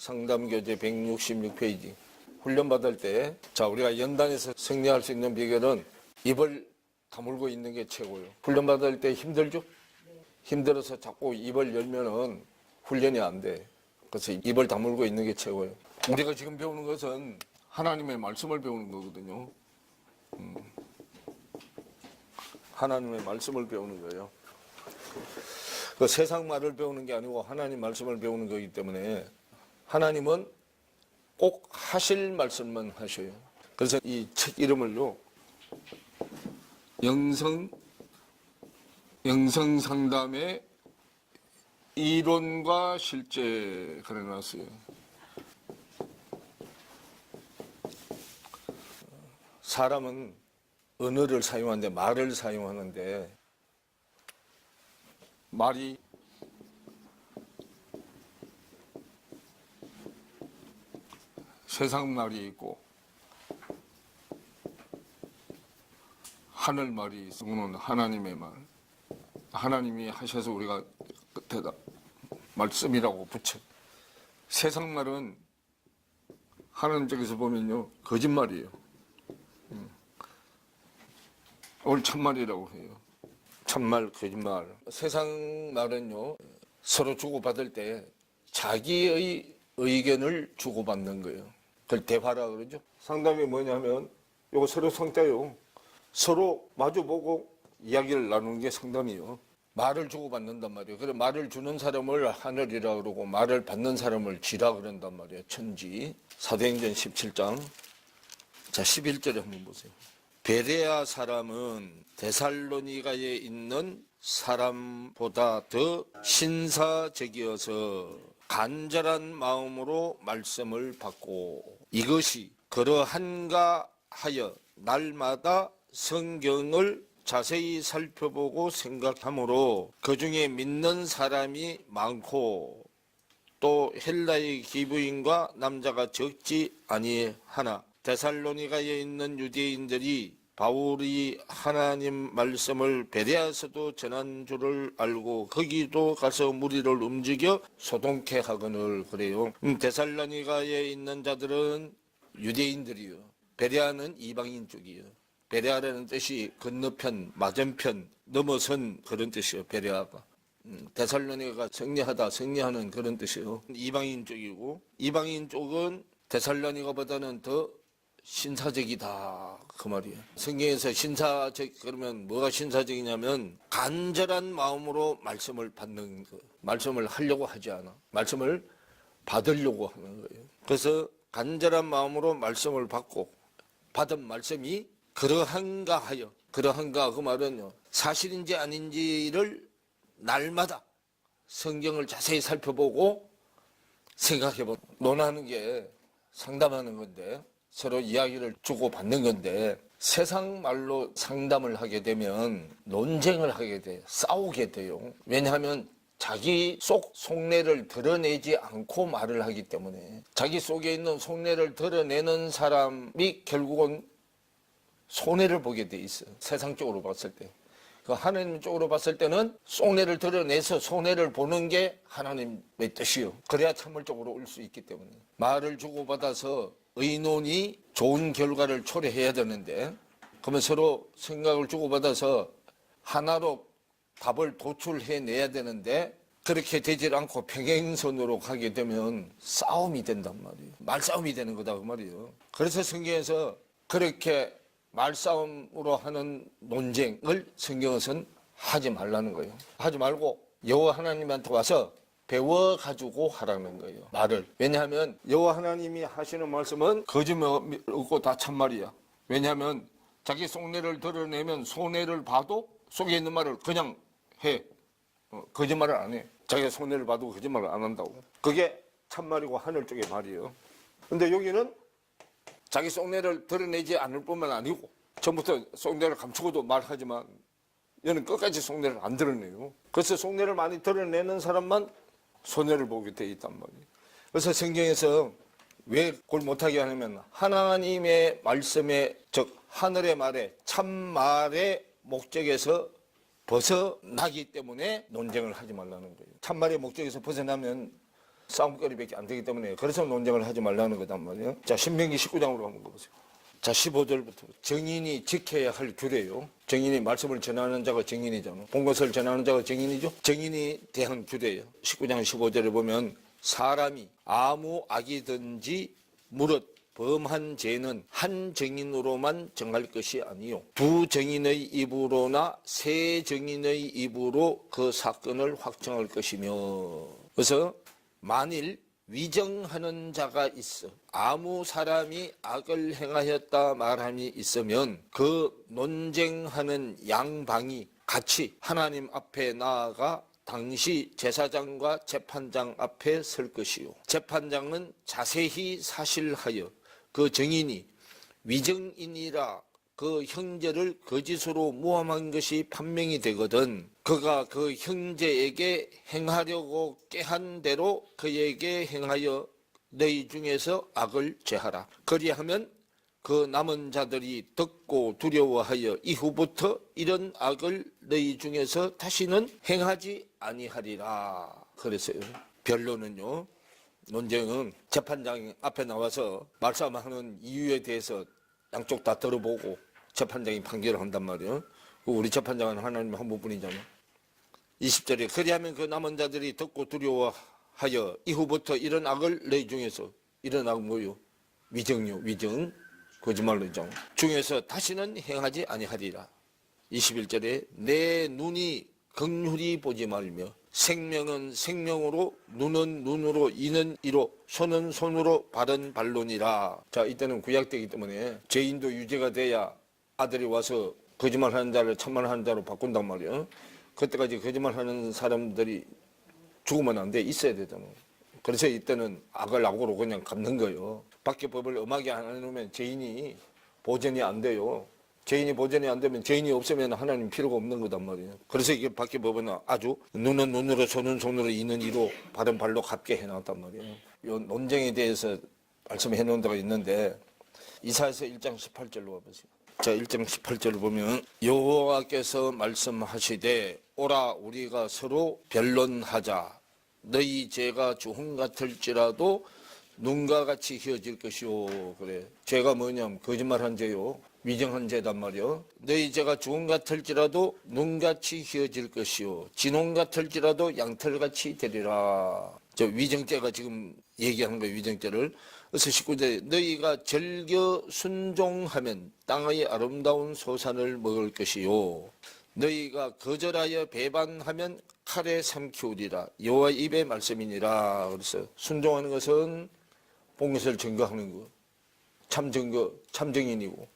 상담교재 166페이지. 훈련받을 때, 자, 우리가 연단에서 승리할 수 있는 비결은 입을 다물고 있는 게 최고예요. 훈련받을 때 힘들죠? 힘들어서 자꾸 입을 열면은 훈련이 안 돼. 그래서 입을 다물고 있는 게 최고예요. 우리가 지금 배우는 것은 하나님의 말씀을 배우는 거거든요. 하나님의 말씀을 배우는 거예요. 그 세상 말을 배우는 게 아니고 하나님 말씀을 배우는 거기 때문에 하나님은 꼭 하실 말씀만 하셔요. 그래서 이 책 이름을요, 영성 상담의 이론과 실제 그래놨어요. 사람은 언어를 사용하는데, 말을 사용하는데, 말이 세상 말이 있고 하늘 말이 있으면 하나님의 말, 하나님이 하셔서 우리가 대답 말씀이라고 붙여. 세상 말은 하나님 쪽에서 보면요 거짓말이에요. 오늘 참말이라고 해요. 참말, 거짓말. 세상 말은요 서로 주고받을 때 자기의 의견을 주고받는 거예요. 그걸 대화라 그러죠. 상담이 뭐냐면 요거 서로 성자요. 서로 마주보고 이야기를 나누는 게 상담이에요. 말을 주고받는단 말이에요. 그래 말을 주는 사람을 하늘이라 그러고 말을 받는 사람을 지라 그런단 말이에요. 천지. 사도행전 17장. 자, 11절에 한번 보세요. 베레아 사람은 데살로니가에 있는 사람보다 더 신사적이어서 간절한 마음으로 말씀을 받고 이것이 그러한가 하여 날마다 성경을 자세히 살펴보고 생각하므로 그 중에 믿는 사람이 많고 또 헬라의 기부인과 남자가 적지 아니하나 데살로니가에 있는 유대인들이 바울이 하나님 말씀을 베레아서도 전한 줄을 알고 거기도 가서 무리를 움직여 소동케 하거늘 그래요. 데살로니가에 있는 자들은 유대인들이요. 베레아는 이방인 쪽이요. 베레아라는 뜻이 건너편, 맞은편, 넘어선 그런 뜻이에요. 베레아가. 데살로니가가 승리하는 그런 뜻이에요. 이방인 쪽이고 이방인 쪽은 데살로니가보다는 더 신사적이다 그 말이에요. 성경에서 신사적 그러면 뭐가 신사적이냐면 간절한 마음으로 말씀을 받는 거. 말씀을 하려고 하지 않아. 말씀을 받으려고 하는 거예요. 그래서 간절한 마음으로 말씀을 받고 받은 말씀이 그러한가 하여, 그러한가 그 말은요 사실인지 아닌지를 날마다 성경을 자세히 살펴보고 생각해보고 논하는 게 상담하는 건데 서로 이야기를 주고받는 건데 세상 말로 상담을 하게 되면 논쟁을 하게 돼요. 싸우게 돼요. 왜냐하면 자기 속내를 드러내지 않고 말을 하기 때문에 자기 속에 있는 속내를 드러내는 사람이 결국은 손해를 보게 돼 있어요. 세상적으로 봤을 때. 그 하나님 쪽으로 봤을 때는 속내를 드러내서 손해를 보는 게 하나님의 뜻이요. 그래야 참을적으로 올 수 있기 때문에. 말을 주고받아서 의논이 좋은 결과를 초래해야 되는데 그러면 서로 생각을 주고받아서 하나로 답을 도출해내야 되는데 그렇게 되질 않고 평행선으로 가게 되면 싸움이 된단 말이에요. 말싸움이 되는 거다 그 말이에요. 그래서 성경에서 그렇게 말싸움으로 하는 논쟁을 성경에서는 하지 말라는 거예요. 하지 말고 여호와 하나님한테 와서 배워가지고 하라는 거예요. 말을. 왜냐하면 여호와 하나님이 하시는 말씀은 거짓말 없고 다 참말이야. 왜냐하면 자기 속내를 드러내면 손해를 봐도 속에 있는 말을 그냥 해. 거짓말을 안 해. 자기가 손해를 봐도 거짓말을 안 한다고. 그게 참말이고 하늘 쪽의 말이에요. 근데 여기는 자기 속내를 드러내지 않을 뿐만 아니고 처음부터 속내를 감추고도 말하지만 얘는 끝까지 속내를 안 드러내요. 그래서 속내를 많이 드러내는 사람만 손해를 보게 돼 있단 말이에요. 그래서 성경에서 왜 그걸 못하게 하냐면 하나님의 말씀에 즉 하늘의 말에 참말의 목적에서 벗어나기 때문에 논쟁을 하지 말라는 거예요. 참말의 목적에서 벗어나면 싸움거리밖에 안 되기 때문에 그래서 논쟁을 하지 말라는 거단 말이에요. 자, 신명기 19장으로 한번 가보세요. 자, 15절부터 정인이 지켜야 할 규례요. 정인이 말씀을 전하는 자가 정인이잖아. 본 것을 전하는 자가 정인이죠. 정인이 대한 규례예요. 19장 15절에 보면 사람이 아무 악이든지 무릇 범한 죄는 한 정인으로만 정할 것이 아니요 두 정인의 입으로나 세 정인의 입으로 그 사건을 확정할 것이며, 그래서 만일 위정하는 자가 있어 아무 사람이 악을 행하였다 말함이 있으면 그 논쟁하는 양방이 같이 하나님 앞에 나아가 당시 제사장과 재판장 앞에 설 것이요 재판장은 자세히 사실하여 그 정인이 위정인이라 그 형제를 거짓으로 모함한 것이 판명이 되거든 그가 그 형제에게 행하려고 꾀한 대로 그에게 행하여 너희 중에서 악을 제하라. 그리하면 그 남은 자들이 듣고 두려워하여 이후부터 이런 악을 너희 중에서 다시는 행하지 아니하리라. 그랬어요. 변론은요, 논쟁은 재판장 앞에 나와서 말씀하는 이유에 대해서 양쪽 다 들어보고 재판장이 판결을 한단 말이에요. 우리 재판장은 하나님 한 분뿐이잖아요. 20절에 그리하면 그 남은 자들이 듣고 두려워하여 이후부터 이런 악을 너희 중에서, 이런 악은 뭐요? 위정요, 위정, 거짓말로 있잖아. 중에서 다시는 행하지 아니하리라. 21절에 내 눈이 긍휼히 보지 말며 생명은 생명으로 눈은 눈으로 이는 이로 손은 손으로 바른 반론이라. 자, 이때는 구약되기 때문에 죄인도 유죄가 돼야 아들이 와서 거짓말하는 자를 참말하는 자로 바꾼단 말이에요. 그때까지 거짓말하는 사람들이 죽으면 안 돼. 있어야 되잖아. 그래서 이때는 악을 악으로 그냥 갚는 거예요. 밖에 법을 엄하게 안 해놓으면 죄인이 보전이 안 돼요. 죄인이 보전이 안 되면 죄인이 없으면 하나님 필요가 없는 거단 말이에요. 그래서 이게 밖에 법은 아주 눈은 눈으로 손은 손으로 이는 이로 발은 발로 갚게 해놨단 말이에요. 이 논쟁에 대해서 말씀해 놓은 데가 있는데 이사야서 1장 18절로 와보세요. 자, 1장 18절을 보면 여호와께서 말씀하시되 오라 우리가 서로 변론하자. 너희 죄가 주홍 같을지라도 눈과 같이 휘어질 것이오. 그래. 죄가 뭐냐면 거짓말한 죄요. 위정한 죄단 말이요. 너희 죄가 주홍 같을지라도 눈같이 휘어질 것이요. 진홍 같을지라도 양털같이 되리라. 저 위정죄가 지금 얘기하는 거예요. 위정죄를. 그래서 19절 너희가 즐겨 순종하면 땅의 아름다운 소산을 먹을 것이요. 너희가 거절하여 배반하면 칼에 삼키우리라. 여호와 입의 말씀이니라. 그래서 순종하는 것은 본것을 증거하는 거. 참 증거, 참 증인이고.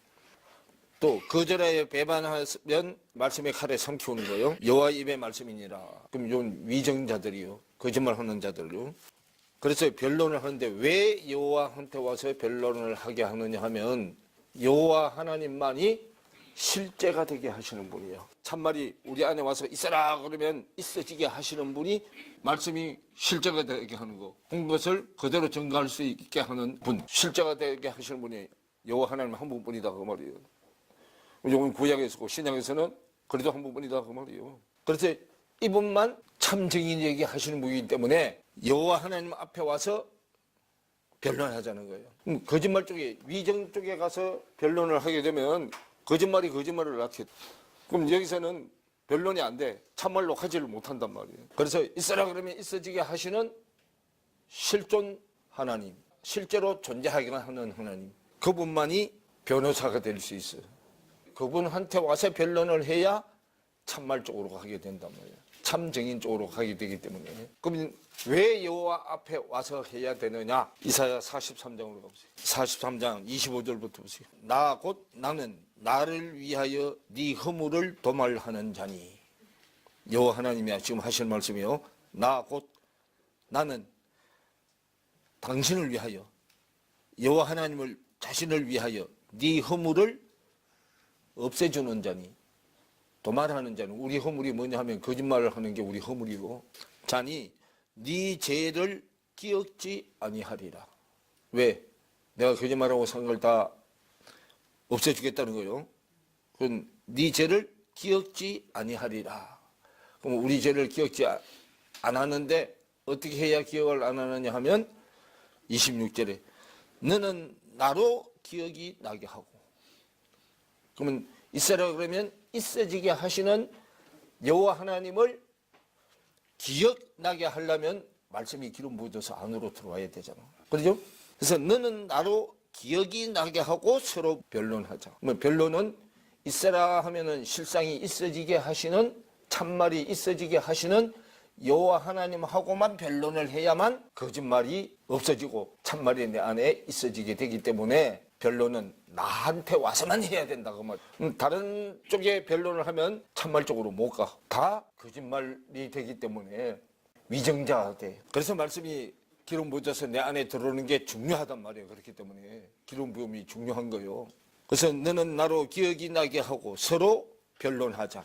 또 거절하여 배반하면 말씀의 칼에 삼키우는 거예요. 여호와 입의 말씀이니라. 그럼 이건 위정자들이요. 거짓말하는 자들요. 그래서 변론을 하는데 왜 여호와한테 와서 변론을 하게 하느냐 하면 여호와 하나님만이 실제가 되게 하시는 분이에요. 참말이 우리 안에 와서 있어라 그러면 있어지게 하시는 분이 말씀이 실제가 되게 하는 거. 본 것을 그대로 증거할 수 있게 하는 분. 실제가 되게 하시는 분이 여호와 하나님 한 분뿐이다 그 말이에요. 요건 구약에서고 신약에서는 그래도 한 분뿐이다 그 말이에요. 그래서 이분만 참 증인 얘기하시는 분이기 때문에 여호와 하나님 앞에 와서 변론하자는 거예요. 거짓말 쪽에 위정 쪽에 가서 변론을 하게 되면 거짓말이 거짓말을 낳게. 그럼 여기서는 변론이 안 돼. 참말로 하지를 못한단 말이에요. 그래서 있어라 그러면 있어지게 하시는 실존 하나님, 실제로 존재하게 하는 하나님, 그분만이 변호사가 될 수 있어요. 그분한테 와서 변론을 해야 참말 쪽으로 가게 된단 말이에요. 참 증인 쪽으로 가게 되기 때문에. 그럼 왜 여호와 앞에 와서 해야 되느냐? 이사야 43장으로 가보세요. 43장 25절부터 보세요. 나 곧 나는 나를 위하여 네 허물을 도말하는 자니. 여호와 하나님이 지금 하시는 말씀이요. 나 곧 나는 당신을 위하여, 여호와 하나님을 자신을 위하여 네 허물을 없애주는 자니. 도말하는 자는 우리 허물이 뭐냐 하면 거짓말을 하는 게 우리 허물이고 자니 네 죄를 기억지 아니하리라. 왜? 내가 거짓말하고 산 걸 다 없애주겠다는 거예요. 그건 네 죄를 기억지 아니하리라. 그럼 우리 죄를 기억지 안 하는데 어떻게 해야 기억을 안 하느냐 하면 26절에 너는 나로 기억이 나게 하고. 그러면 있어라 그러면 있어지게 하시는 여호와 하나님을 기억나게 하려면 말씀이 기름 부어져서 안으로 들어와야 되잖아. 그렇죠? 그래서 너는 나로 기억이 나게 하고 서로 변론하자. 변론은 있어라 하면은 실상이 있어지게 하시는, 참말이 있어지게 하시는 여호와 하나님하고만 변론을 해야만 거짓말이 없어지고 참말이 내 안에 있어지게 되기 때문에 변론은 나한테 와서만 해야 된다 그 말. 다른 쪽에 변론을 하면 참말 쪽으로 못 가. 다 거짓말이 되기 때문에 위정자가 돼. 그래서 말씀이 기름 부어져서 내 안에 들어오는 게 중요하단 말이에요. 그렇기 때문에 기름 부음이 중요한 거예요. 그래서 너는 나로 기억이 나게 하고 서로 변론하자.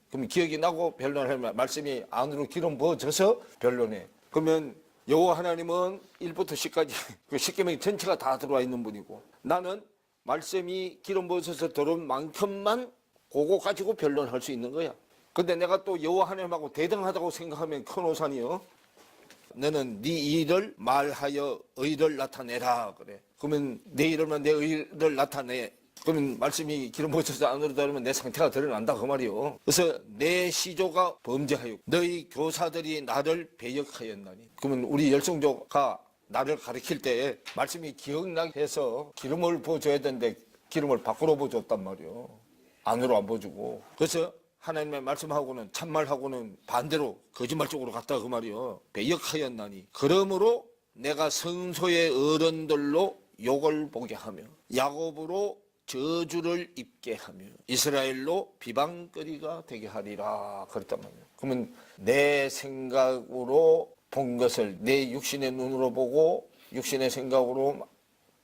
그럼 기억이 나고 변론하면 말씀이 안으로 기름 부어져서 변론해. 그러면 여호와 하나님은 1부터 10까지 그 십계명 전체가 다 들어와 있는 분이고 나는 말씀이 기름 부어져서 들어온 만큼만 그거 가지고 변론할 수 있는 거야. 근데 내가 또 여호와 하나님하고 대등하다고 생각하면 큰 오산이요. 너는 네 일을 말하여 의를 나타내라 그래. 그러면 내 이름은 내 의를 나타내. 그러면 말씀이 기름 부어져서 안으로 들어오면 내 상태가 드러난다 그 말이요. 그래서 내 시조가 범죄하여 너희 교사들이 나를 배역하였나니. 그러면 우리 열성조가 나를 가르칠 때 말씀이 기억나게 해서 기름을 부어줘야 되는데 기름을 밖으로 부어줬단 말이요. 안으로 안 부어주고. 그래서 하나님의 말씀하고는 참말하고는 반대로 거짓말 쪽으로 갔다 그 말이요. 배역하였나니. 그러므로 내가 성소의 어른들로 욕을 보게 하며 야곱으로 저주를 입게 하며 이스라엘로 비방거리가 되게 하리라 그랬단 말이에요. 그러면 내 생각으로 본 것을 내 육신의 눈으로 보고 육신의 생각으로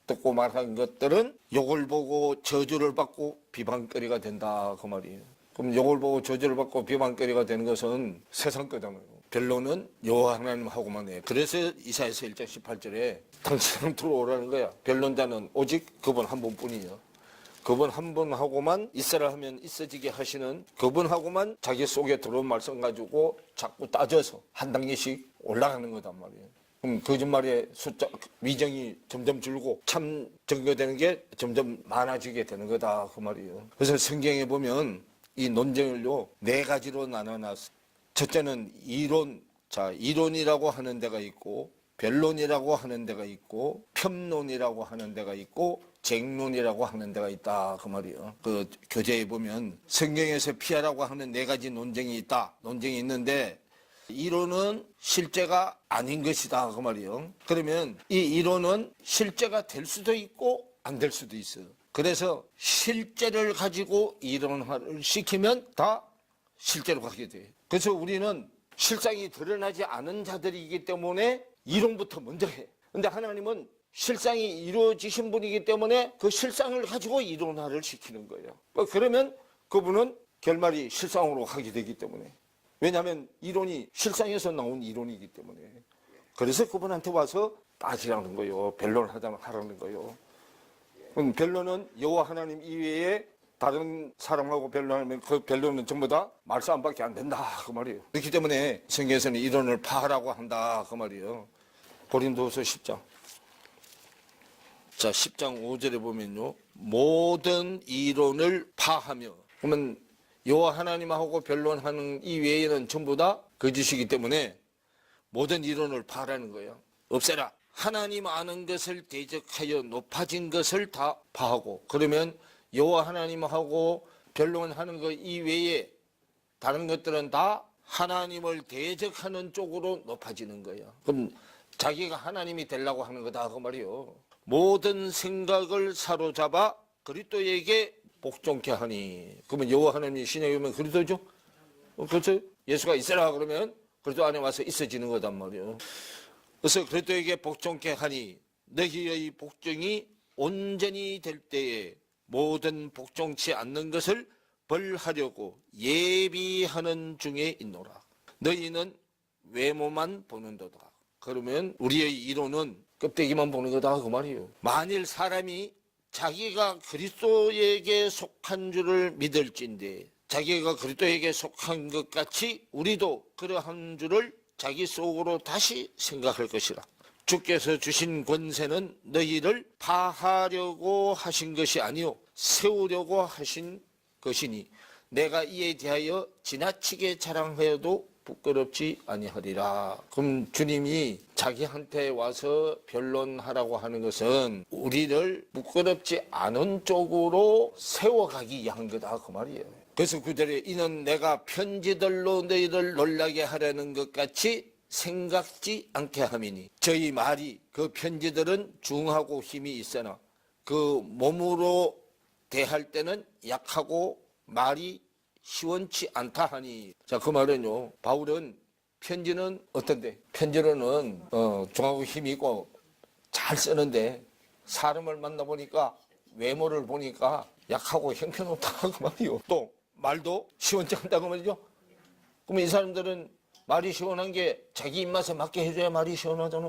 듣고 말한 것들은 욕을 보고 저주를 받고 비방거리가 된다 그 말이에요. 그럼 욕을 보고 저주를 받고 비방거리가 되는 것은 세상 거잖아요. 변론은 여호와 하나님하고만 해. 그래서 이사야서 1장 18절에 당신은 들어오라는 거야. 변론자는 오직 그분 한 분뿐이요. 그분 한 분하고만 있어라 하면 있어지게 하시는 그분하고만 자기 속에 들어온 말씀 가지고 자꾸 따져서 한 단계씩 올라가는 거단 말이에요. 그럼 거짓말의 숫자, 위정이 점점 줄고 참 증거되는 게 점점 많아지게 되는 거다 그 말이에요. 그래서 성경에 보면 이 논쟁을요 4가지로 나눠놨어요. 첫째는 이론, 이론이라고 하는 데가 있고 변론이라고 하는 데가 있고 편론이라고 하는 데가 있고 쟁론이라고 하는 데가 있다 그 말이에요. 그 교재에 보면 성경에서 피하라고 하는 4가지 논쟁이 있다. 논쟁이 있는데 이론은 실제가 아닌 것이다 그 말이에요. 그러면 이 이론은 실제가 될 수도 있고 안 될 수도 있어요. 그래서 실제를 가지고 이론화를 시키면 다 실제로 가게 돼요. 그래서 우리는 실상이 드러나지 않은 자들이기 때문에 이론부터 먼저 해. 근데 하나님은 실상이 이루어지신 분이기 때문에 그 실상을 가지고 이론화를 시키는 거예요. 그러면 그분은 결말이 실상으로 가게 되기 때문에. 왜냐하면 이론이 실상에서 나온 이론이기 때문에. 그래서 그분한테 와서 따지라는 거예요. 변론을 하라는 거예요. 변론은 여호와 하나님 이외에 다른 사람하고 변론하면 그 변론은 전부 다 말싸움밖에 안 된다 그 말이에요. 그렇기 때문에 성경에서는 이론을 파하라고 한다 그 말이에요. 고린도후서 10장. 자, 10장 5절에 보면요. 모든 이론을 파하며. 그러면 여호와 하나님하고 변론하는 이외에는 전부 다 거짓이기 때문에 모든 이론을 파라는 거예요. 없애라. 하나님 아는 것을 대적하여 높아진 것을 다 파하고 그러면 여호와 하나님하고 변론하는 것 이외에 다른 것들은 다 하나님을 대적하는 쪽으로 높아지는 거예요. 그럼 자기가 하나님이 되려고 하는 거다 그 말이요. 모든 생각을 사로잡아 그리스도에게 복종케 하니. 그러면 여호와 하나님이 신약에 오면 그리스도죠. 그렇죠. 예수가 있어라 그러면 그리스도 안에 와서 있어지는 거단 말이에요. 그래서 그리스도에게 복종케 하니 너희의 복종이 온전히 될 때에 모든 복종치 않는 것을 벌하려고 예비하는 중에 있노라. 너희는 외모만 보는도다. 그러면 우리의 이론은 껍데기만 보는 거다 그 말이에요. 만일 사람이 자기가 그리스도에게 속한 줄을 믿을진데 자기가 그리스도에게 속한 것 같이 우리도 그러한 줄을 자기 속으로 다시 생각할 것이라. 주께서 주신 권세는 너희를 파하려고 하신 것이 아니요 세우려고 하신 것이니 내가 이에 대하여 지나치게 자랑하여도 부끄럽지 아니하리라. 그럼 주님이 자기한테 와서 변론하라고 하는 것은 우리를 부끄럽지 않은 쪽으로 세워가기 위한 거다 그 말이에요. 그래서 그들의 이는 내가 편지들로 너희를 놀라게 하려는 것 같이 생각지 않게 함이니 저희 말이 그 편지들은 중하고 힘이 있으나 그 몸으로 대할 때는 약하고 말이 시원치 않다 하니. 자, 그 말은요, 바울은 편지는 어떤데? 편지로는 중하고 힘이 있고 잘 쓰는데 사람을 만나보니까 외모를 보니까 약하고 형편없다 그 말이요. 또 말도 시원치 않다 그 말이죠. 그러면 이 사람들은 말이 시원한 게 자기 입맛에 맞게 해줘야 말이 시원하잖아.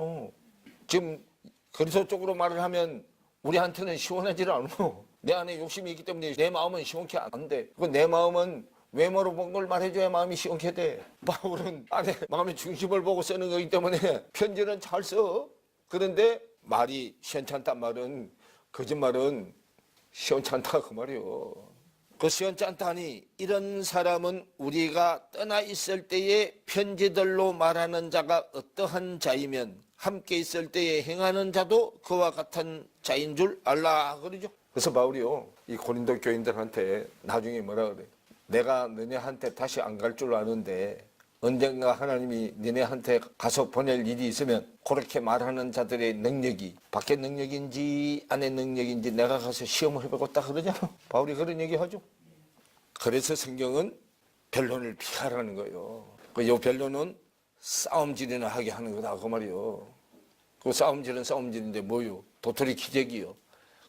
지금 그리스도 쪽으로 말을 하면 우리한테는 시원하지를 않아. 내 안에 욕심이 있기 때문에 내 마음은 시원케 안 돼. 내 마음은 외모로 본 걸 말해줘야 마음이 시원케 돼. 바울은 안에 마음의 중심을 보고 쓰는 거기 때문에 편지는 잘 써. 그런데 말이 시원찮단 말은, 거짓말은 시원찮다 그 말이요. 그 시원찮다니 이런 사람은 우리가 떠나 있을 때에 편지들로 말하는 자가 어떠한 자이면 함께 있을 때에 행하는 자도 그와 같은 자인 줄 알라 그러죠. 그래서 바울이요, 이 고린도 교인들한테 나중에 뭐라 그래? 내가 너네한테 다시 안 갈 줄 아는데 언젠가 하나님이 너네한테 가서 보낼 일이 있으면 그렇게 말하는 자들의 능력이 밖의 능력인지 안의 능력인지 내가 가서 시험을 해보고 딱 그러잖아. 바울이 그런 얘기 하죠. 그래서 성경은 변론을 피하라는 거예요. 이 변론은 싸움질이나 하게 하는 거다 그 말이요. 그 싸움질은 싸움질인데 뭐요? 도토리 키재기요.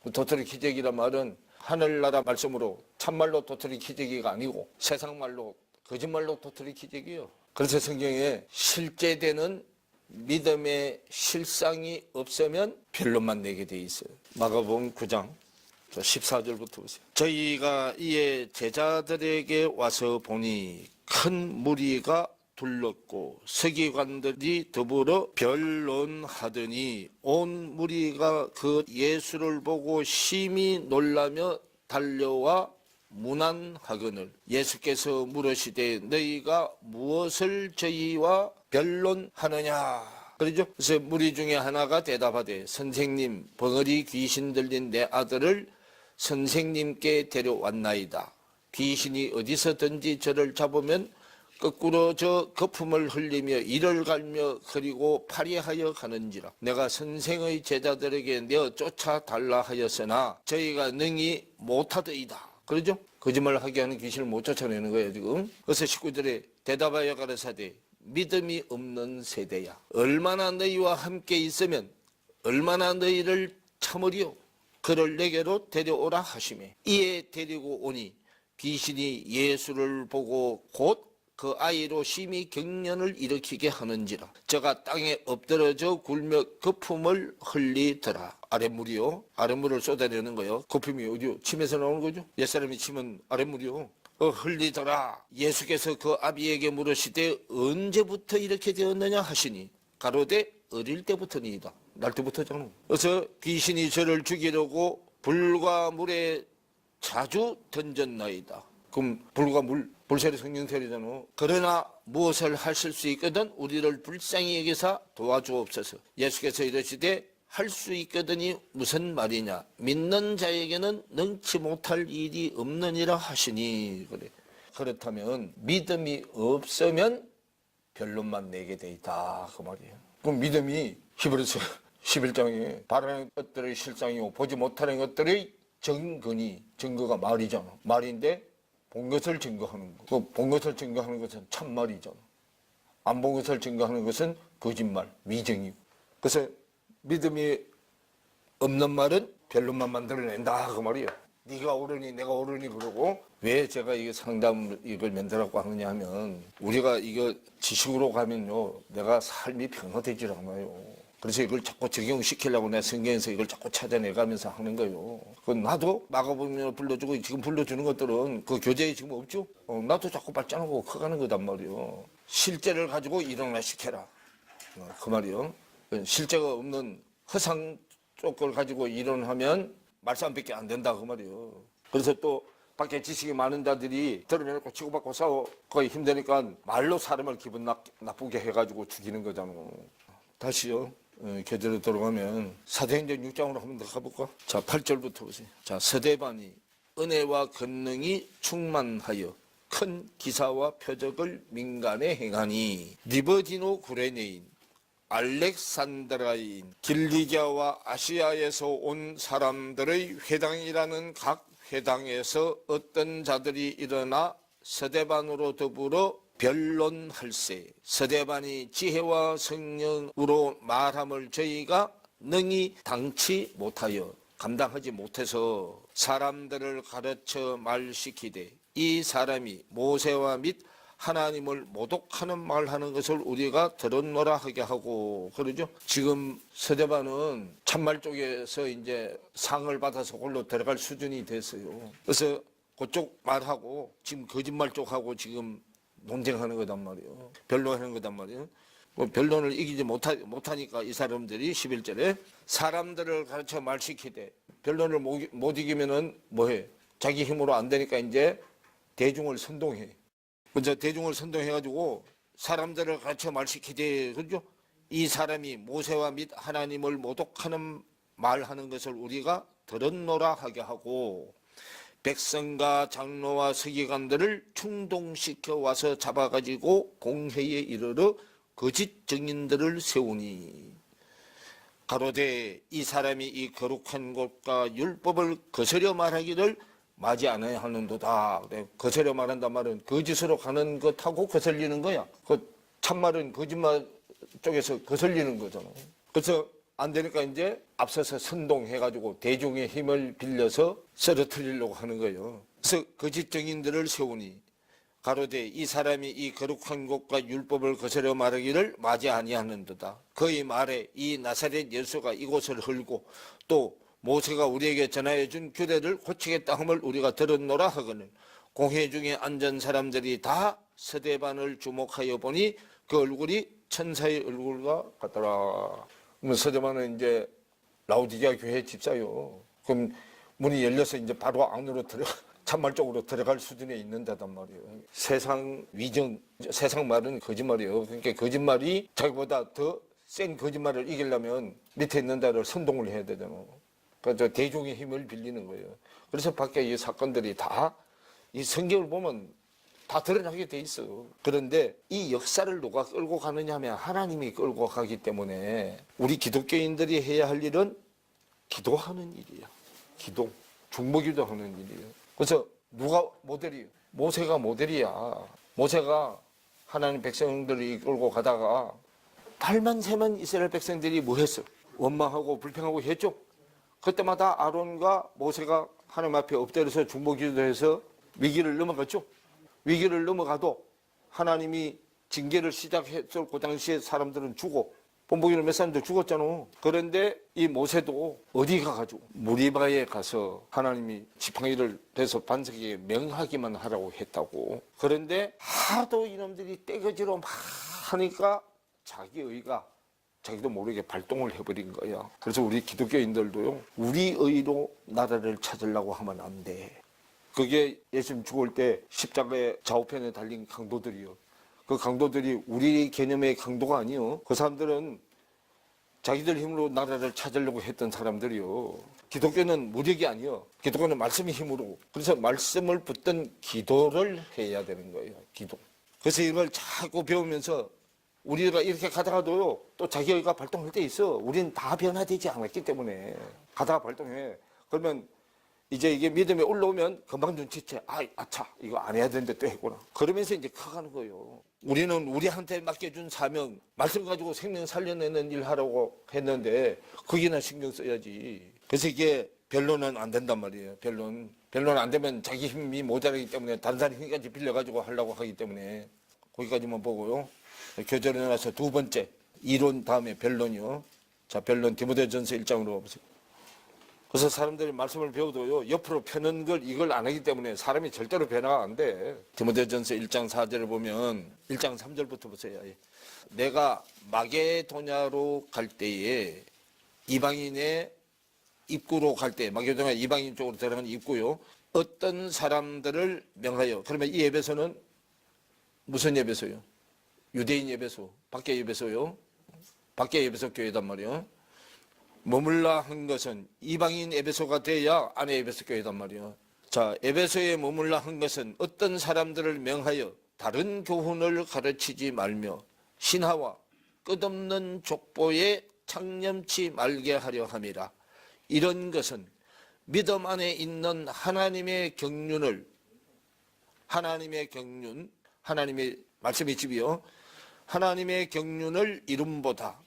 그 도토리 키재기란 말은 하늘나라 말씀으로 참말로 도토리 키재기가 아니고 세상 말로 거짓말로 도토리 키재기요. 그래서 성경에 실제되는 믿음의 실상이 없으면 변론만 내게 돼 있어요. 마가복음 9장 14절부터 보세요. 저희가 이에 제자들에게 와서 보니 큰 무리가 둘렀고 서기관들이 더불어 변론하더니 온 무리가 그 예수를 보고 심히 놀라며 달려와 문안하거늘 예수께서 물으시되 너희가 무엇을 저희와 변론하느냐 그러죠. 그래서 무리 중에 하나가 대답하되 선생님 벙어리 귀신 들린 내 아들을 선생님께 데려왔나이다. 귀신이 어디서든지 저를 잡으면 거꾸로 저 거품을 흘리며 이를 갈며 그리고 파리하여 가는지라. 내가 선생의 제자들에게 내어 쫓아달라 하였으나 저희가 능히 못하더이다. 그러죠? 거짓말하게 하는 귀신을 못 쫓아내는 거예요 지금. 그래서 식구들이 대답하여 가라사대 믿음이 없는 세대야. 얼마나 너희와 함께 있으면 얼마나 너희를 참으리요. 그를 내게로 데려오라 하시매 이에 데리고 오니 귀신이 예수를 보고 곧 그 아이로 심히 경련을 일으키게 하는지라. 저가 땅에 엎드러져 굴며 거품을 흘리더라. 아랫물이요. 아랫물을 쏟아내는 거요. 거품이 어디요? 침에서 나오는 거죠. 옛사람이 치면 아랫물이요. 흘리더라. 예수께서 그 아비에게 물으시되 언제부터 이렇게 되었느냐 하시니 가로되 어릴 때부터니이다. 날 때부터잖아. 그래서 귀신이 저를 죽이려고 불과 물에 자주 던졌나이다. 그럼 불과 물, 불세례 성령세례잖아. 그러나 무엇을 하실 수 있거든 우리를 불쌍히 여기사 도와주옵소서. 예수께서 이러시되 할 수 있거든이 무슨 말이냐. 믿는 자에게는 능치 못할 일이 없느니라 하시니. 그래. 그렇다면 믿음이 없으면 변론만 내게 돼 있다 그 말이에요. 그럼 믿음이 히브리서 11장에 바라는 것들의 실상이고 보지 못하는 것들의 증거가 말이잖아. 말인데 본 것을 증거하는 거. 그 본 것을 증거하는 것은 참말이잖아. 안 본 것을 증거하는 것은 거짓말, 위정이고. 그래서 믿음이 없는 말은 변론만 만들어낸다 그 말이에요. 네가 옳으니 내가 옳으니 그러고. 왜 제가 이게 상담 이걸 만들라고 하느냐 하면 우리가 이거 지식으로 가면요 내가 삶이 변화되질 않아요. 그래서 이걸 자꾸 적용시키려고 내가 성경에서 이걸 자꾸 찾아내가면서 하는 거예요. 그건 나도 마가복음을 불러주고 지금 불러주는 것들은 그 교재에 지금 없죠? 나도 자꾸 발전하고 커가는 거단 말이에요. 실제를 가지고 일어나 시켜라. 그 말이요. 실제가 없는 허상 쪽을 가지고 이론하면 말싸움밖에 안 된다 그 말이에요. 그래서 또 밖에 지식이 많은 자들이 드러내놓고 치고받고 싸워 거의 힘드니까 말로 사람을 기분 나쁘게 해가지고 죽이는 거잖아. 다시요. 교재로 돌아가면 사도행전 6장으로 한번 더 가볼까? 자, 8절부터 보세요. 자, 서대반이 은혜와 권능이 충만하여 큰 기사와 표적을 민간에 행하니 니버디노 구레네인 알렉산드라인 길리기아와 아시아에서 온 사람들의 회당이라는 각 회당에서 어떤 자들이 일어나 서대반으로 더불어 변론할세. 서대반이 지혜와 성령으로 말함을 저희가 능히 당치 못하여 감당하지 못해서 사람들을 가르쳐 말시키되 이 사람이 모세와 및 하나님을 모독하는 말하는 것을 우리가 들었노라 하게 하고 그러죠. 지금 서대반은 참말 쪽에서 이제 상을 받아서 그걸로 들어갈 수준이 됐어요. 그래서 그쪽 말하고 지금 거짓말 쪽하고 지금 논쟁하는 거단 말이에요. 변론하는 거단 말이에요. 변론을 이기지 못하니까 이 사람들이 11절에 사람들을 가르쳐 말시키되 변론을 못 이기면은 뭐해? 자기 힘으로 안 되니까 이제 대중을 선동해. 그래서 대중을 선동해가지고 사람들을 가르쳐 말시키되 그죠? 이 사람이 모세와 및 하나님을 모독하는 말하는 것을 우리가 들었노라 하게 하고 백성과 장로와 서기관들을 충동시켜 와서 잡아가지고 공회에 이르러 거짓 증인들을 세우니 가로되 이 사람이 이 거룩한 것과 율법을 거스려 말하기를 마지 않아야 하는도다. 거스려 말한단 말은 거짓으로 가는 것하고 거슬리는 거야. 그 참말은 거짓말 쪽에서 거슬리는 거잖아. 그래서 안 되니까 이제 앞서서 선동해가지고 대중의 힘을 빌려서 쓰러뜨리려고 하는 거예요. 그래서 거짓 증인들을 세우니 가로되 이 사람이 이 거룩한 것과 율법을 거스려 말하기를 마지 아니하는도다. 그의 말에 이 나사렛 예수가 이곳을 헐고 또 모세가 우리에게 전하여 준 규례를 고치겠다 함을 우리가 들었노라 하거늘 공회 중에 앉은 사람들이 다 서대반을 주목하여 보니 그 얼굴이 천사의 얼굴과 같더라. 서대반은 이제 라오디게아 교회 집사요. 그럼 문이 열려서 이제 바로 안으로 참말 쪽으로 들어갈 수준에 있는 자단 말이에요. 세상 위정, 세상 말은 거짓말이에요. 그러니까 거짓말이 자기보다 더 센 거짓말을 이기려면 밑에 있는 자를 선동을 해야 되잖아. 그래서 대중의 힘을 빌리는 거예요. 그래서 밖에 이 사건들이 다 이 성경을 보면 다 드러나게 돼 있어. 그런데 이 역사를 누가 끌고 가느냐 하면 하나님이 끌고 가기 때문에 우리 기독교인들이 해야 할 일은 기도하는 일이야. 기도. 중보기도 하는 일이에요. 그래서 누가 모델이에요? 모세가 모델이야. 모세가 하나님 백성들을 이끌고 가다가 달만 새만 이스라엘 백성들이 뭐 했어? 원망하고 불평하고 했죠. 그때마다 아론과 모세가 하나님 앞에 엎드려서 중보기도해서 위기를 넘어갔죠. 위기를 넘어가도 하나님이 징계를 시작했을 그 당시에 사람들은 죽고 본보기는 몇 사람들 죽었잖아. 그런데 이 모세도 어디 가가지고 무리바에 가서 하나님이 지팡이를 대서 반석에 명하기만 하라고 했다고. 그런데 하도 이놈들이 떼거지로 막 하니까 자기 의가 자기도 모르게 발동을 해버린 거야. 그래서 우리 기독교인들도요, 우리 의로 나라를 찾으려고 하면 안 돼. 그게 예수님 죽을 때 십자가의 좌우편에 달린 강도들이요. 그 강도들이 우리 개념의 강도가 아니요. 그 사람들은 자기들 힘으로 나라를 찾으려고 했던 사람들이요. 기독교는 무력이 아니요. 기독교는 말씀의 힘으로. 그래서 말씀을 붙든 기도를 해야 되는 거예요. 기도. 그래서 이걸 자꾸 배우면서 우리가 이렇게 가다가도요, 또 자기 의가 발동할 때 있어. 우리는 다 변화되지 않았기 때문에. 가다가 발동해. 그러면 이제 이게 믿음에 올라오면 금방 눈치채. 아차, 이거 안 해야 되는데 또 했구나. 그러면서 이제 커가는 거예요. 우리는 우리한테 맡겨준 사명, 말씀 가지고 생명 살려내는 일 하라고 했는데, 거기나 신경 써야지. 그래서 이게 변론은 안 된단 말이에요. 변론 안 되면 자기 힘이 모자라기 때문에 다른 사람 힘까지 빌려가지고 하려고 하기 때문에, 거기까지만 보고요. 교재로 나와서 두 번째, 이론 다음에 변론이요. 자, 변론 디모데전서 1장으로 보세요. 그래서 사람들이 말씀을 배워도요, 옆으로 펴는 걸 이걸 안 하기 때문에 사람이 절대로 변화가 안 돼. 디모데전서 1장 4절을 보면 1장 3절부터 보세요. 내가 마게도냐로 갈 때에 이방인의 입구로 갈 때, 마게도냐 이방인 쪽으로 들어가는 입구요, 어떤 사람들을 명하여, 그러면 이 예배소는 무슨 예배소요? 유대인 예배소, 밖에 예배소요. 밖에 예배소 교회단 말이에요. 머물라 한 것은 이방인 에베소가 돼야 안에 에베소 교회단 말이에요. 자, 에베소에 머물라 한 것은 어떤 사람들을 명하여 다른 교훈을 가르치지 말며 신하와 끝없는 족보에 창념치 말게 하려 함이라. 이런 것은 믿음 안에 있는 하나님의 경륜, 하나님의 말씀의 집이요, 하나님의 경륜을 이룸보다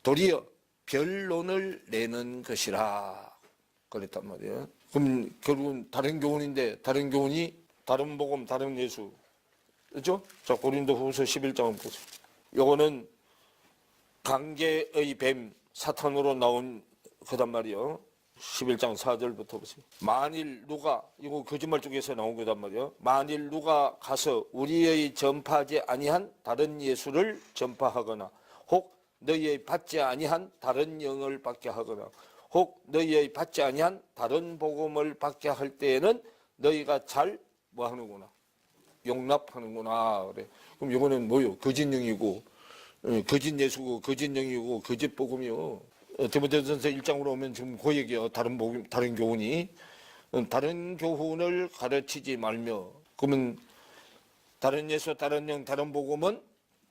도리어 변론을 내는 것이라 그랬단 말이에요. 그럼 결국은 다른 교훈인데, 다른 교훈이 다른 복음, 다른 예수, 그렇죠? 자, 고린도후서 11장 보세요. 요거는 관계의 뱀 사탄으로 나온 거단 말이에요. 11장 4절부터 보세요. 만일 누가, 이거 거짓말 쪽에서 나온 거단 말이에요. 만일 누가 가서 우리의 전파하지 아니한 다른 예수를 전파하거나 혹 너희의 받지 아니한 다른 영을 받게 하거나 혹 너희의 받지 아니한 다른 복음을 받게 할 때에는 너희가 잘 뭐 하는구나, 용납하는구나 그래. 그럼 이거는 뭐요? 거짓 영이고 거짓 예수고 거짓 영이고 거짓 복음이요. 디모데전서 1장으로 오면 지금 그 얘기요. 다른 복음, 다른 교훈이 다른 교훈을 가르치지 말며, 그러면 다른 예수, 다른 영, 다른 복음은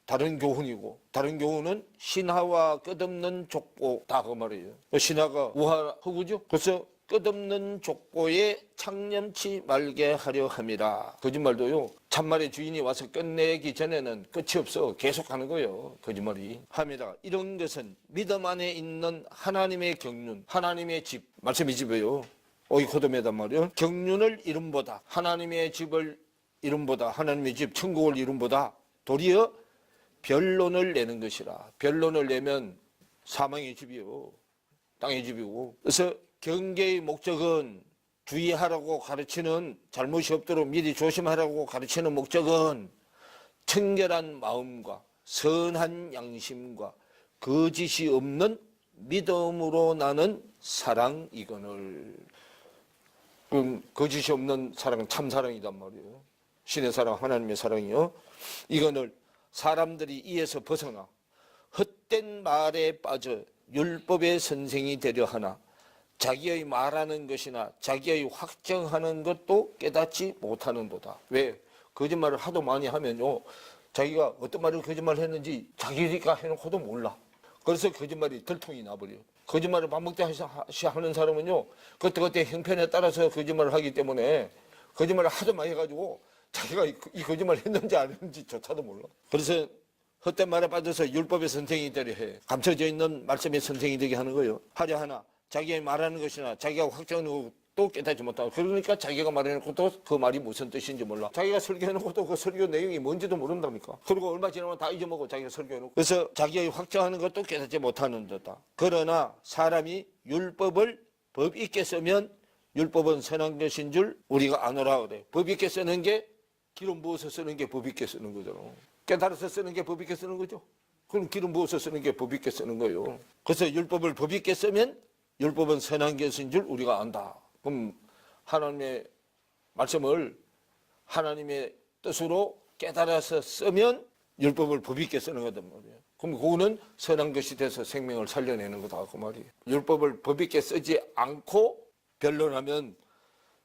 다른 교훈이고, 다른 교훈은 신하와 끝없는 족보다 그 말이에요. 신하가 우하 허구죠. 그래서 끝없는 족보에 창념치 말게 하려 함이라. 거짓말도요, 참말의 주인이 와서 끝내기 전에는 끝이 없어. 계속 하는 거예요, 거짓말이. 함이라. 이런 것은 믿음 안에 있는 하나님의 경륜, 하나님의 집, 말씀의 집이에요. 오이코돔에단 말이에요. 경륜을 이름보다, 하나님의 집을 이름보다, 하나님의 집, 천국을 이름보다 도리어 변론을 내는 것이라. 변론을 내면 사망의 집이요, 땅의 집이고. 그래서 경계의 목적은, 주의하라고 가르치는, 잘못이 없도록 미리 조심하라고 가르치는 목적은 청결한 마음과 선한 양심과 거짓이 없는 믿음으로 나는 사랑이거늘. 그럼 거짓이 없는 사랑은 참사랑이단 말이에요. 신의 사랑, 하나님의 사랑이요. 이거를 사람들이 이에서 벗어나 헛된 말에 빠져 율법의 선생이 되려 하나 자기의 말하는 것이나 자기의 확정하는 것도 깨닫지 못하는도다. 왜? 거짓말을 하도 많이 하면요, 자기가 어떤 말을 거짓말을 했는지 자기가 해놓고도 몰라. 그래서 거짓말이 들통이 나버려요. 거짓말을 반복되이 하는 사람은요, 그때 형편에 따라서 거짓말을 하기 때문에 거짓말을 하도 많이 해가지고 자기가 이 거짓말을 했는지 안 했는지조차도 몰라. 그래서 헛된 말에 빠져서 율법의 선생이 되려 해. 감춰져 있는 말씀의 선생이 되게 하는 거예요. 하려 하나 자기가 말하는 것이나 자기가 확정하는 것도 깨닫지 못하고, 그러니까 자기가 말해놓고도 그 말이 무슨 뜻인지 몰라. 자기가 설교해놓고도 그 설교 내용이 뭔지도 모른다니까. 그리고 얼마 지나면 다 잊어먹고 자기가 설교해놓고. 그래서 자기가 확정하는 것도 깨닫지 못하는 듯다. 그러나 사람이 율법을 법 있게 쓰면 율법은 선한 것인 줄 우리가 아노라 그래. 법 있게 쓰는 게 기름 부어서 쓰는 게 법 있게 쓰는 거잖아. 깨달아서 쓰는 게 법 있게 쓰는 거죠. 그럼 기름 부어서 쓰는 게 법 있게 쓰는 거예요. 그래서 율법을 법 있게 쓰면 율법은 선한 것인 줄 우리가 안다. 그럼 하나님의 말씀을 하나님의 뜻으로 깨달아서 쓰면 율법을 법 있게 쓰는 거단 말이에요. 그럼 그거는 선한 것이 돼서 생명을 살려내는 거다 그 말이에요. 율법을 법 있게 쓰지 않고 변론하면